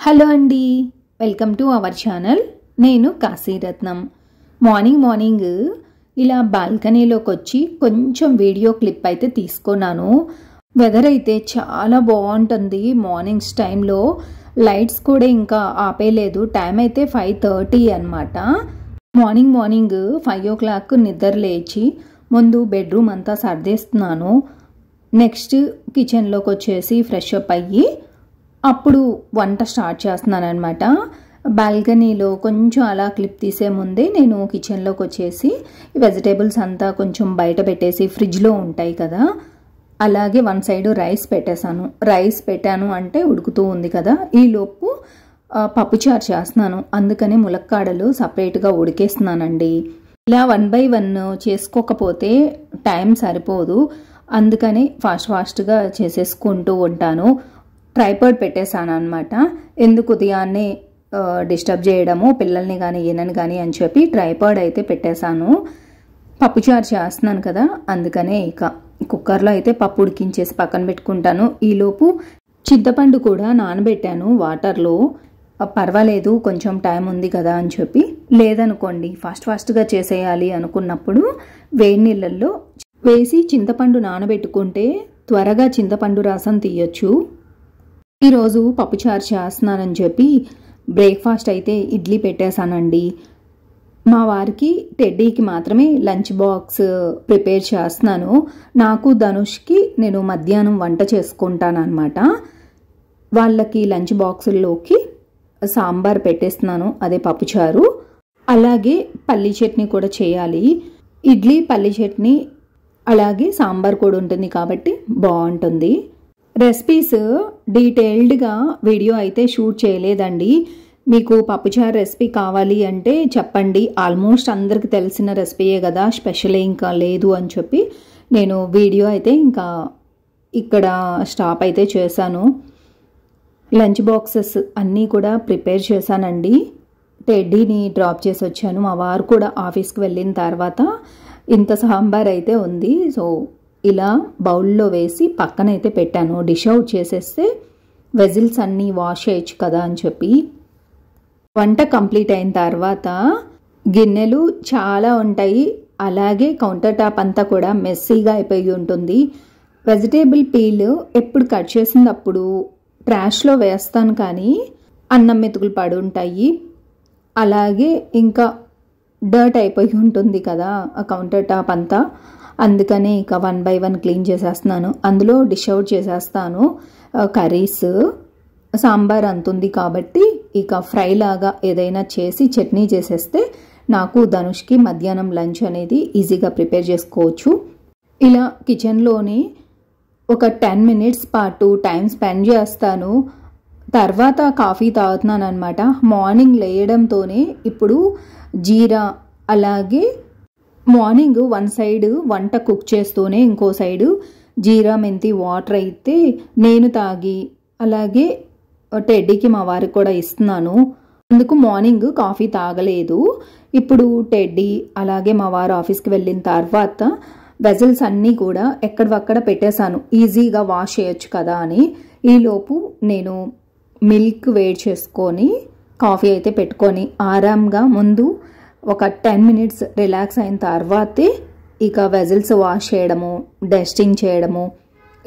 Hello అండి, welcome to our channel. నేను కాశీరత్నం. Morning ఇలా బాల్కనీలోకి వచ్చి కొంచెం వీడియో క్లిప్ అయితే తీసుకున్నాను. వెదర్ అయితే చాలా బాగుంటుంది. మార్నింగ్స్ టైంలో లైట్స్ కూడా ఇంకా ఆపేయలేదు. టైం అయితే 5:30 అన్నమాట. మార్నింగ్ 5 o'clock నిద్ర లేచి ముందు బెడ్రూమ్ అంతా సర్దేస్తున్నాను. నెక్స్ట్ కిచెన్లోకి వచ్చేసి ఫ్రెష్ అప్ అయ్యి అప్పుడు వంట స్టార్ట్ చేస్తున్నాను అనమాట. బాల్కనీలో కొంచెం అలా క్లిప్ తీసే ముందే నేను కిచెన్లోకి వచ్చేసి వెజిటేబుల్స్ అంతా కొంచెం బయట పెట్టేసి ఫ్రిడ్జ్లో ఉంటాయి కదా, అలాగే వన్ సైడ్ రైస్ పెట్టేశాను. రైస్ పెట్టాను అంటే ఉడుకుతూ ఉంది కదా, ఈలోపు పప్పుచారు చేస్తున్నాను. అందుకని ములక్కాడలు సపరేట్గా ఉడికేస్తున్నానండి. ఇలా 1 by 1 చేసుకోకపోతే టైం సరిపోదు. అందుకని ఫాస్ట్గా చేసేసుకుంటూ ఉంటాను. ట్రైపాడ్ పెట్టేశాను అనమాట. ఎందుకు ఉదయాన్నే డిస్టర్బ్ చేయడము పిల్లల్ని కానీ ఈయనని కానీ అని చెప్పి ట్రైపాడ్ అయితే పెట్టేశాను. పప్పుచారు చేస్తున్నాను కదా, అందుకనే ఇక కుక్కర్లో అయితే పప్పు ఉడికించేసి పక్కన పెట్టుకుంటాను. ఈలోపు చింతపండు కూడా నానబెట్టాను వాటర్లో. పర్వాలేదు కొంచెం టైం ఉంది కదా అని చెప్పి, లేదనుకోండి ఫాస్ట్గా చేసేయాలి అనుకున్నప్పుడు వేడి నీళ్ళల్లో వేసి చింతపండు నానబెట్టుకుంటే త్వరగా చింతపండు రసం తీయొచ్చు. ఈరోజు పప్పుచారు చేస్తున్నానని చెప్పి బ్రేక్ఫాస్ట్ అయితే ఇడ్లీ పెట్టేశానండి. మా వారికి టెడ్డీకి మాత్రమే లంచ్ బాక్స్ ప్రిపేర్ చేస్తున్నాను. నాకు ధనుష్కి నేను మధ్యాహ్నం వంట చేసుకుంటాను అనమాట. వాళ్ళకి లంచ్ బాక్సుల్లోకి సాంబార్ పెట్టేస్తున్నాను, అదే పప్పుచారు. అలాగే పల్లీ చట్నీ కూడా చేయాలి. ఇడ్లీ పల్లీ చట్నీ అలాగే సాంబార్ కూడా ఉంటుంది కాబట్టి బాగుంటుంది. రెసిపీస్ డీటెయిల్డ్గా వీడియో అయితే షూట్ చేయలేదండి. మీకు పప్పుచారు రెసిపీ కావాలి అంటే చెప్పండి. ఆల్మోస్ట్ అందరికి తెలిసిన రెసిపీయే కదా, స్పెషల్ ఇంకా లేదు అని చెప్పి నేను వీడియో అయితే ఇంకా ఇక్కడ స్టాప్ అయితే చేశాను. లంచ్ బాక్సెస్ అన్నీ కూడా ప్రిపేర్ చేశానండి. టెడ్డీని డ్రాప్ చేసి వచ్చాను. మా వారు కూడా ఆఫీస్కి వెళ్ళిన తర్వాత ఇంత సాంబార్ అయితే ఉంది. సో ఇలా బౌల్లో వేసి పక్కనైతే పెట్టాను. డిష్ అవుట్ చేసేస్తే వెజిల్స్ అన్నీ వాష్ చేయొచ్చు కదా అని చెప్పి. వంట కంప్లీట్ అయిన తర్వాత గిన్నెలు చాలా ఉంటాయి, అలాగే కౌంటర్ టాప్ అంతా కూడా మెస్సీగా అయిపోయి ఉంటుంది. వెజిటేబుల్ పీల్ ఎప్పుడు కట్ చేసినప్పుడు ట్రాష్లో వేస్తాను, కానీ అన్నం మెతుకులు పడి ఉంటాయి. అలాగే ఇంకా డర్ట్ అయిపోయి ఉంటుంది కదా ఆ కౌంటర్ టాప్ అంతా. అందుకనే ఇక 1 by 1 క్లీన్ చేసేస్తున్నాను. అందులో డిష్ అవుట్ చేసేస్తాను. కర్రీస్ సాంబార్ అంతుంది కాబట్టి ఇక ఫ్రై లాగా ఏదైనా చేసి చట్నీ చేసేస్తే నాకు ధనుష్కి మధ్యాహ్నం లంచ్ అనేది ఈజీగా ప్రిపేర్ చేసుకోవచ్చు. ఇలా కిచెన్లోనే ఒక 10 minutes పాటు టైం స్పెండ్ చేస్తాను. తర్వాత కాఫీ తాగుతున్నాను అనమాట. మార్నింగ్ లేయడంతోనే ఇప్పుడు జీరా, అలాగే మార్నింగ్ 1 side వంట కుక్ చేస్తూనే ఇంకో సైడు జీరా మెంతి వాటర్ అయితే నేను తాగి అలాగే టెడ్డీకి మా వారికి కూడా ఇస్తున్నాను. అందుకు మార్నింగ్ కాఫీ తాగలేదు. ఇప్పుడు టెడ్డీ అలాగే మా వారు ఆఫీస్కి వెళ్ళిన తర్వాత వెజల్స్ అన్నీ కూడా ఎక్కడవక్కడ పెట్టేశాను, ఈజీగా వాష్ చేయొచ్చు కదా అని. ఈలోపు నేను మిల్క్ వేడి చేసుకొని కాఫీ అయితే పెట్టుకొని ఆరాంగా ముందు ఒక 10 minutes రిలాక్స్ అయిన తర్వాతే ఇక వెజల్స్ వాష్ చేయడము, డస్టింగ్ చేయడము,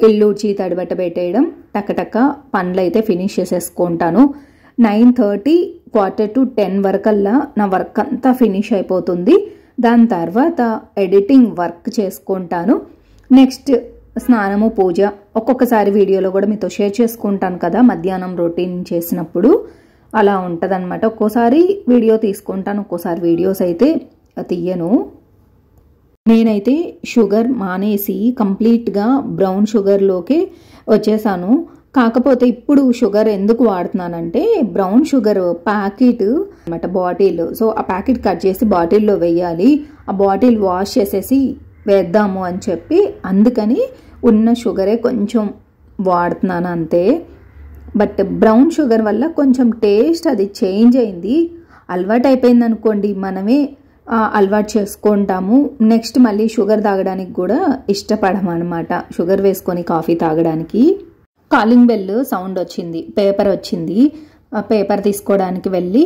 ఇల్లు ఉడ్చి తడిబట్ట పెట్టేయడం, టక్కటక్క పనులు అయితే ఫినిష్ చేసేసుకుంటాను. 9:30 9:45 వరకల్లా నా వర్క్ అంతా ఫినిష్ అయిపోతుంది. దాని తర్వాత ఎడిటింగ్ వర్క్ చేసుకుంటాను. నెక్స్ట్ స్నానము, పూజ ఒక్కొక్కసారి వీడియోలో కూడా మీతో షేర్ చేసుకుంటాను కదా, మధ్యాహ్నం రొటీన్ చేసినప్పుడు అలా ఉంటుందన్నమాట. ఒక్కోసారి వీడియో తీసుకుంటాను, ఒక్కోసారి వీడియోస్ అయితే తీయను. నేనైతే షుగర్ మానేసి కంప్లీట్గా బ్రౌన్ షుగర్లోకి వచ్చేసాను. కాకపోతే ఇప్పుడు షుగర్ ఎందుకు వాడుతున్నానంటే బ్రౌన్ షుగర్ ప్యాకెట్ అనమాట, బాటిల్. సో ఆ ప్యాకెట్ కట్ చేసి బాటిల్లో వేయాలి, ఆ బాటిల్ వాష్ చేసేసి వేద్దాము అని చెప్పి అందుకని ఉన్న షుగరే కొంచెం వాడుతున్నాను అంతే. బట్ బ్రౌన్ షుగర్ వల్ల కొంచెం టేస్ట్ అది చేంజ్ అయింది. అలవాటు అయిపోయింది అనుకోండి, మనమే అలవాటు చేసుకుంటాము. నెక్స్ట్ మళ్ళీ షుగర్ తాగడానికి కూడా ఇష్టపడమన్నమాట, షుగర్ వేసుకొని కాఫీ తాగడానికి. కాలింగ్ బెల్ సౌండ్ వచ్చింది, పేపర్ వచ్చింది. పేపర్ తీసుకోవడానికి వెళ్ళి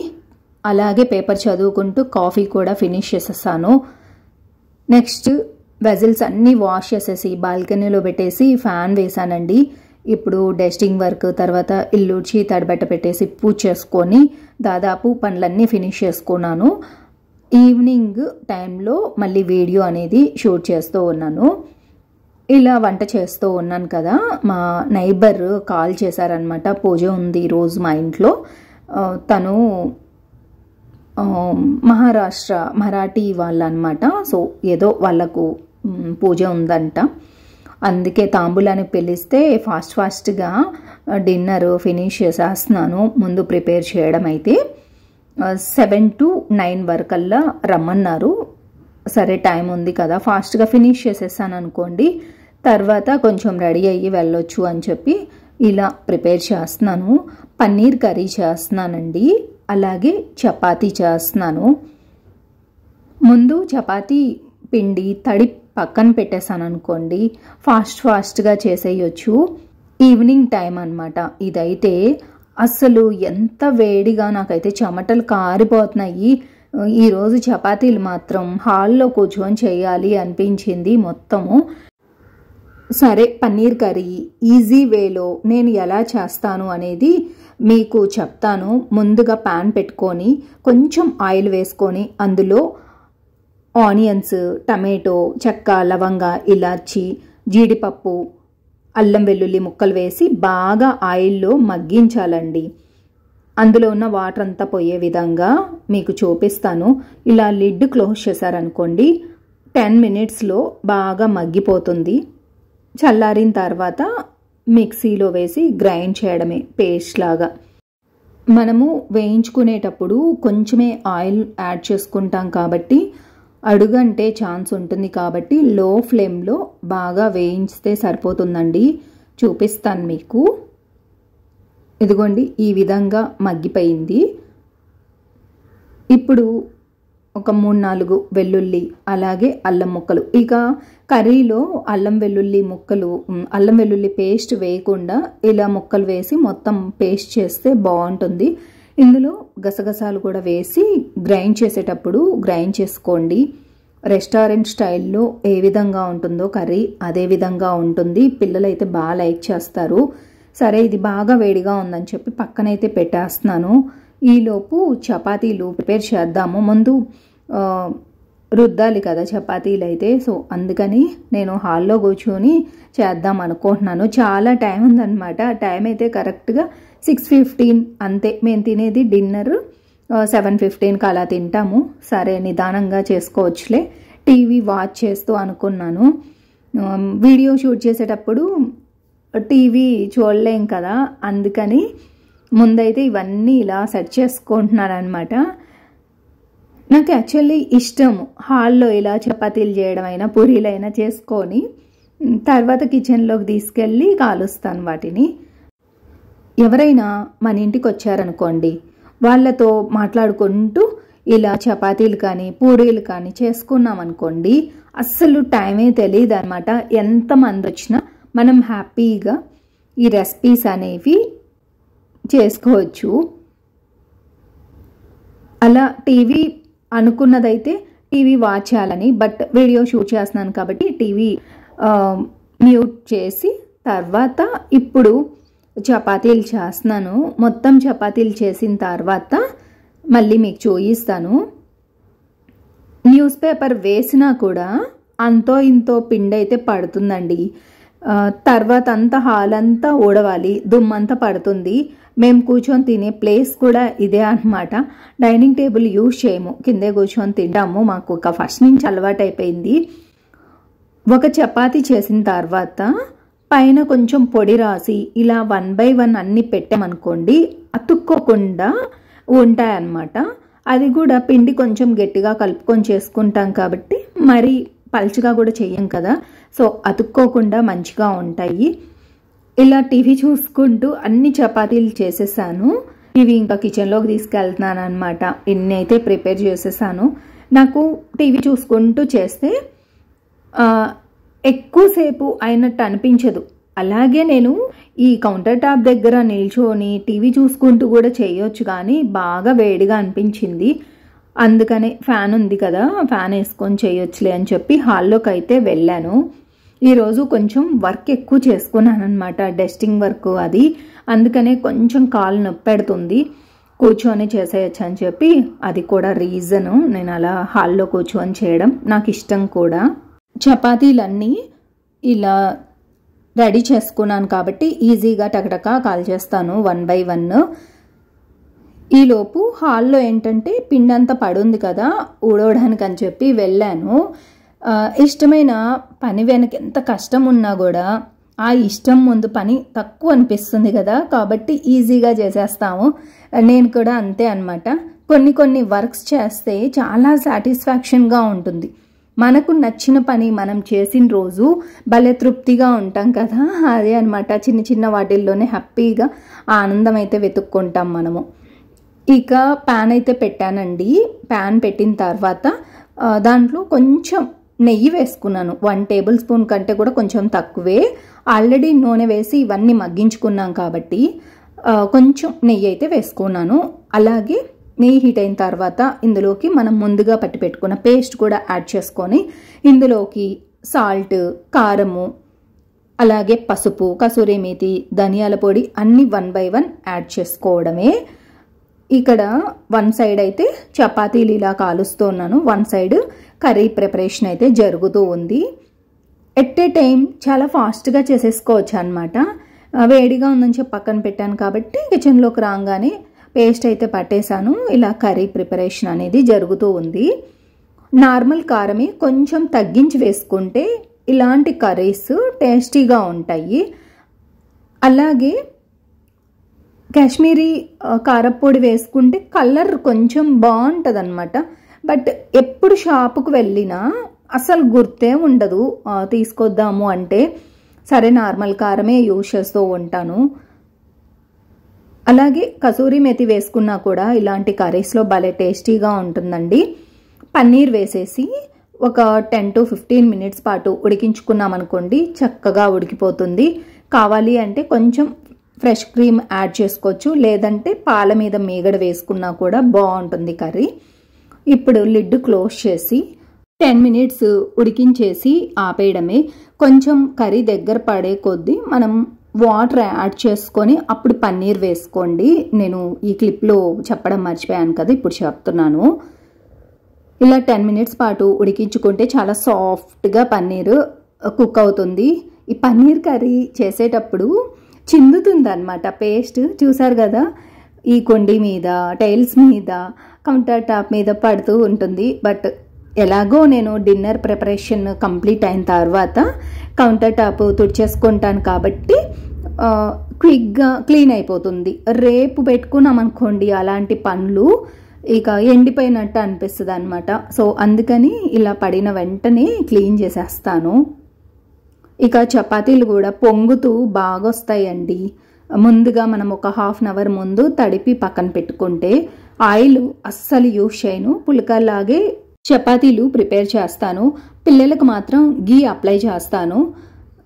అలాగే పేపర్ చదువుకుంటూ కాఫీ కూడా ఫినిష్ చేసేసాను. నెక్స్ట్ వెజల్స్ అన్నీ వాష్ చేసేసి బాల్కనీలో పెట్టేసి ఫ్యాన్ వేసానండి. ఇప్పుడు డస్టింగ్ వర్క్, తర్వాత ఇల్లుడ్చి తడిబెట్ట పెట్టేసి పూజ చేసుకొని దాదాపు పనులన్నీ ఫినిష్ చేసుకున్నాను. ఈవినింగ్ టైంలో మళ్ళీ వీడియో అనేది షూట్ చేస్తూ ఉన్నాను. ఇలా వంట చేస్తూ ఉన్నాను కదా, మా నైబర్ కాల్ చేశారనమాట. పూజ ఉంది ఈరోజు మా ఇంట్లో. తను మరాఠీ వాళ్ళు అనమాట. సో ఏదో వాళ్ళకు పూజ ఉందంట, అందుకే తాంబూలానికి పిలిస్తే ఫాస్ట్గా డిన్నర్ ఫినిష్ చేసేస్తున్నాను. ముందు ప్రిపేర్ చేయడం అయితే 7 to 9 వరకల్లా రమ్మన్నారు. సరే టైం ఉంది కదా, ఫాస్ట్గా ఫినిష్ చేసేసాను అనుకోండి, తర్వాత కొంచెం రెడీ అయ్యి వెళ్ళొచ్చు అని చెప్పి ఇలా ప్రిపేర్ చేస్తున్నాను. పన్నీర్ కర్రీ చేస్తున్నానండి, అలాగే చపాతీ చేస్తున్నాను. ముందు చపాతీ పిండి తడి పక్కన పెట్టేసాను అనుకోండి, ఫాస్ట్గా చేసేయచ్చు. ఈవినింగ్ టైం అనమాట ఇదైతే. అసలు ఎంత వేడిగా, నాకైతే చెమటలు కారిపోతున్నాయి. ఈరోజు చపాతీలు మాత్రం హాల్లో కూర్చొని చేయాలి అనిపించింది మొత్తము. సరే పన్నీర్ కర్రీ ఈజీ వేలో నేను ఎలా చేస్తాను అనేది మీకు చెప్తాను. ముందుగా ప్యాన్ పెట్టుకొని కొంచెం ఆయిల్ వేసుకొని అందులో ఆనియన్స్, టమాటో, చెక్క, లవంగ, ఇలాచి, జీడిపప్పు, అల్లం వెల్లుల్లి ముక్కలు వేసి బాగా ఆయిల్లో మగ్గించాలండి. అందులో ఉన్న వాటర్ అంతా పోయే విధంగా మీకు చూపిస్తాను. ఇలా లిడ్ క్లోజ్ చేశారనుకోండి 10 minutesలో బాగా మగ్గిపోతుంది. చల్లారిన తర్వాత మిక్సీలో వేసి గ్రైండ్ చేయడమే పేస్ట్ లాగా. మనము వేయించుకునేటప్పుడు కొంచెమే ఆయిల్ యాడ్ చేసుకుంటాం కాబట్టి అడుగంటే ఛాన్స్ ఉంటుంది, కాబట్టి లో ఫ్లేమ్లో బాగా వేయించితే సరిపోతుందండి. చూపిస్తాను మీకు. ఇదిగోండి ఈ విధంగా మగ్గిపోయింది. ఇప్పుడు ఒక 3-4 వెల్లుల్లి, అలాగే అల్లం ముక్కలు. ఇక కర్రీలో అల్లం వెల్లుల్లి పేస్ట్ వేయకుండా ఇలా ముక్కలు వేసి మొత్తం పేస్ట్ చేస్తే బాగుంటుంది. ఇందులో గసగసాలు కూడా వేసి గ్రైండ్ చేసేటప్పుడు గ్రైండ్ చేసుకోండి. రెస్టారెంట్ స్టైల్లో ఏ విధంగా ఉంటుందో కర్రీ అదే విధంగా ఉంటుంది. పిల్లలైతే బాగా లైక్ చేస్తారు. సరే ఇది బాగా వేడిగా ఉందని చెప్పి పక్కనైతే పెట్టేస్తున్నాను. ఈలోపు చపాతీలు ప్రిపేర్ చేద్దాము. ముందు రుద్దాలి కదా చపాతీలు అయితే, సో అందుకని నేను హాల్లో కూర్చొని చేద్దాం అనుకుంటున్నాను. చాలా టైం ఉందన్నమాట. టైం అయితే కరెక్ట్గా 6:15 అంతే. మేము తినేది డిన్నర్ 7:15కి అలా తింటాము. సరే నిదానంగా చేసుకోవచ్చులే, టీవీ వాచ్ చేస్తూ అనుకున్నాను. వీడియో షూట్ చేసేటప్పుడు టీవీ చూడలేం కదా, అందుకని ముందైతే ఇవన్నీ ఇలా సెట్ చేసుకుంటున్నాను అనమాట. నాకు యాక్చువల్లీ ఇష్టము హాల్లో ఇలా చపాతీలు చేయడం అయినా పూరీలైనా చేసుకొని తర్వాత కిచెన్లోకి తీసుకెళ్ళి కాలుస్తాను వాటిని. ఎవరైనా మన ఇంటికి వచ్చారనుకోండి, వాళ్ళతో మాట్లాడుకుంటూ ఇలా చపాతీలు కానీ పూరీలు కానీ చేసుకున్నాం అనుకోండి, అస్సలు టైమే తెలియదు అనమాట. ఎంతమంది వచ్చినా మనం హ్యాపీగా ఈ రెసిపీస్ అనేవి చేసుకోవచ్చు. అలా టీవీ అనుకున్నదైతే టీవీ వాచ్ చేయాలని, బట్ వీడియో షూట్ చేస్తున్నాను కాబట్టి టీవీ మ్యూట్ చేసి తర్వాత ఇప్పుడు చపాతీలు చేస్తున్నాను. మొత్తం చపాతీలు చేసిన తర్వాత మళ్ళీ మీకు చూపిస్తాను. న్యూస్ పేపర్ వేసినా కూడా అంతో ఇంతో పిండి అయితే పడుతుందండి. తర్వాత అంతా హాల్ అంతా ఊడవాలి, దుమ్మంతా పడుతుంది. మేము కూర్చొని తినే ప్లేస్ కూడా ఇదే అనమాట. డైనింగ్ టేబుల్ యూజ్ చేయము, కిందే కూర్చొని తింటాము. మాకు ఒక ఫస్ట్ నుంచి అలవాటు అయిపోయింది. ఒక చపాతీ చేసిన తర్వాత పైన కొంచెం పొడి రాసి ఇలా 1 by 1 అన్ని పెట్టామనుకోండి, అతుక్కోకుండా ఉంటాయన్నమాట. అది కూడా పిండి కొంచెం గట్టిగా కలుపుకొని చేసుకుంటాం కాబట్టి మరి పల్చగా కూడా చెయ్యం కదా, సో అతుక్కోకుండా మంచిగా ఉంటాయి. ఇలా టీవీ చూసుకుంటూ అన్ని చపాతీలు చేసేసాను. ఇవి ఇంకా కిచెన్లోకి తీసుకెళ్తున్నాను అనమాట. ఇన్ని అయితే ప్రిపేర్ చేసేసాను. నాకు టీవీ చూసుకుంటూ చేస్తే ఎక్కువసేపు అయినట్టు అనిపించదు. అలాగే నేను ఈ కౌంటర్ టాప్ దగ్గర నిల్చొని టీవీ చూసుకుంటూ కూడా చేయొచ్చు, కానీ బాగా వేడిగా అనిపించింది. అందుకనే ఫ్యాన్ ఉంది కదా, ఫ్యాన్ వేసుకొని చేయొచ్చులే అని చెప్పి హాల్లోకి అయితే వెళ్ళాను. ఈరోజు కొంచెం వర్క్ ఎక్కువ చేసుకున్నాను అనమాట, డస్టింగ్ వర్క్ అది. అందుకనే కొంచెం కాలు నొప్పి పెడుతుంది. కూర్చొని చేసేయచ్చు అని చెప్పి అది కూడా రీజను. నేను అలా హాల్లో కూర్చొని చేయడం నాకు ఇష్టం కూడా. చపాతీలన్నీ ఇలా రెడీ చేసుకున్నాను కాబట్టి ఈజీగా టకటక కాల్ చేస్తాను 1 by 1. ఈలోపు హాల్లో ఏంటంటే పిండి అంతా పడుంది కదా, ఊడవడానికి అని చెప్పి వెళ్ళాను. ఇష్టమైన పని వెనక ఎంత కష్టం ఉన్నా కూడా ఆ ఇష్టం ముందు పని తక్కువ అనిపిస్తుంది కదా, కాబట్టి ఈజీగా చేసేస్తాము. నేను కూడా అంతే అనమాట. కొన్ని వర్క్స్ చేస్తే చాలా సాటిస్ఫాక్షన్గా ఉంటుంది. మనకు నచ్చిన పని మనం చేసిన రోజు భలే తృప్తిగా ఉంటాం కదా, అదే అనమాట. చిన్న వాటిల్లోనే హ్యాపీగా ఆనందం అయితే వెతుక్కుంటాం మనము. ఇక ప్యాన్ అయితే పెట్టానండి. ప్యాన్ పెట్టిన తర్వాత దాంట్లో కొంచెం నెయ్యి వేసుకున్నాను. 1 టేబుల్ స్పూన్ కంటే కూడా కొంచెం తక్కువే. ఆల్రెడీ నూనె వేసి ఇవన్నీ మగ్గించుకున్నాం కాబట్టి కొంచెం నెయ్యి అయితే వేసుకున్నాను. అలాగే నెయ్యి హీట్ అయిన తర్వాత ఇందులోకి మనం ముందుగా పట్టి పెట్టుకున్న పేస్ట్ కూడా యాడ్ చేసుకొని ఇందులోకి సాల్ట్, కారము, అలాగే పసుపు, కసూరి మేతి, ధనియాల పొడి అన్నీ 1 by 1 యాడ్ చేసుకోవడమే. ఇక్కడ 1 సైడ్ అయితే చపాతీలు ఇలా కాలుస్తున్నాను, 1 సైడ్ కర్రీ ప్రిపరేషన్ అయితే జరుగుతూ ఉంది. ఎట్ ఏ టైం చాలా ఫాస్ట్గా చేసేసుకోవచ్చు అనమాట. వేడిగా ఉందని చెప్పి పక్కన పెట్టాను కాబట్టి కిచెన్లోకి రాగానే పేస్ట్ అయితే పట్టేశాను. ఇలా కర్రీ ప్రిపరేషన్ అనేది జరుగుతూ ఉంది. నార్మల్ కారమే కొంచెం తగ్గించి వేసుకుంటే ఇలాంటి కర్రీస్ టేస్టీగా ఉంటాయి. అలాగే కాశ్మీరీ కారపొడి వేసుకుంటే కలర్ కొంచెం బాగుంటుంది అనమాట. బట్ ఎప్పుడు షాపుకు వెళ్ళినా అసలు గుర్తే ఉండదు తీసుకొద్దాము అంటే. సరే నార్మల్ కారమే యూజ్ చేస్తూ ఉంటాను. అలాగే కసూరి మెతి వేసుకున్నా కూడా ఇలాంటి కర్రీస్లో భలే టేస్టీగా ఉంటుందండి. పన్నీర్ వేసేసి ఒక 10 to 15 minutes పాటు ఉడికించుకున్నాం అనుకోండి, చక్కగా ఉడికిపోతుంది. కావాలి అంటే కొంచెం ఫ్రెష్ క్రీమ్ యాడ్ చేసుకోవచ్చు, లేదంటే పాల మీద మీగడ వేసుకున్నా కూడా బాగుంటుంది కర్రీ. ఇప్పుడు లిడ్ క్లోజ్ చేసి 10 minutes ఉడికించేసి ఆపేయడమే. కొంచెం కర్రీ దగ్గర పడే కొద్దీ మనం వాటర్ యాడ్ చేసుకొని అప్పుడు పన్నీర్ వేసుకోండి. నేను ఈ క్లిప్లో చెప్పడం మర్చిపోయాను కదా, ఇప్పుడు చెప్తున్నాను. ఇలా 10 minutes పాటు ఉడికించుకుంటే చాలా సాఫ్ట్గా పన్నీర్ కుక్ అవుతుంది. ఈ పన్నీర్ కర్రీ చేసేటప్పుడు చిందుతుంది అనమాట పేస్ట్. చూసారు కదా, ఈ కొండి మీద, టైల్స్ మీద, కౌంటర్ టాప్ మీద పడుతూ ఉంటుంది. బట్ ఎలాగో నేను డిన్నర్ ప్రిపరేషన్ కంప్లీట్ అయిన తర్వాత కౌంటర్ టాప్ తుడిచేసుకుంటాను కాబట్టి క్విక్గా క్లీన్ అయిపోతుంది. రేపు పెట్టుకున్నాం అనుకోండి అలాంటి పనులు, ఇక ఎండిపోయినట్టు అనిపిస్తుంది అనమాట. సో అందుకని ఇలా పడిన వెంటనే క్లీన్ చేసేస్తాను. ఇక చపాతీలు కూడా పొంగుతూ బాగా వస్తాయండి. ముందుగా మనం ఒక 1/2 hour ముందు తడిపి పక్కన పెట్టుకుంటే ఆయిల్ అస్సలు యూజ్ చేయను. పుల్కలాగే చపాతీలు ప్రిపేర్ చేస్తాను. పిల్లలకు మాత్రం గీ అప్లై చేస్తాను.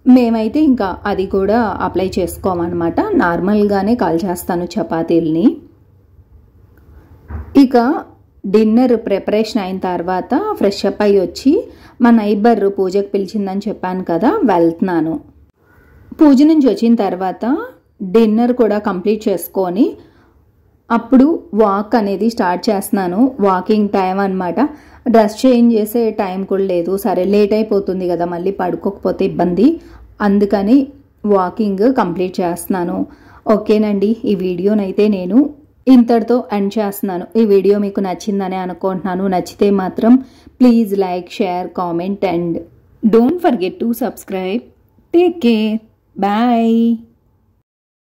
మేమైతే ఇంకా అది కూడా అప్లై చేసుకోమన్నమాట. నార్మల్గానే కాల్చేస్తాను చపాతీల్ని. ఇక డిన్నర్ ప్రిపరేషన్ అయిన తర్వాత ఫ్రెష్ అప్ అయ్యి వచ్చి మా నైబర్ పూజకు పిలిచిందని చెప్పాను కదా, వెళ్తున్నాను. పూజ నుంచి వచ్చిన తర్వాత డిన్నర్ కూడా కంప్లీట్ చేసుకొని అప్పుడు వాక్ అనేది స్టార్ట్ చేస్తున్నాను. వాకింగ్ టైం అనమాట. డ్రెస్ చేంజ్ చేసే టైం కూడా లేదు. సరే లేట్ అయిపోతుంది కదా, మళ్ళీ పడుకోకపోతే ఇబ్బంది, అందుకని వాకింగ్ కంప్లీట్ చేస్తున్నాను. ఓకేనండి, ఈ వీడియోనైతే నేను ఇంతటితో ఎండ్ చేస్తున్నాను. ఈ వీడియో మీకు నచ్చిందని అనుకుంటున్నాను. నచ్చితే మాత్రం please like, share, comment and don't forget to subscribe. Take care. Bye.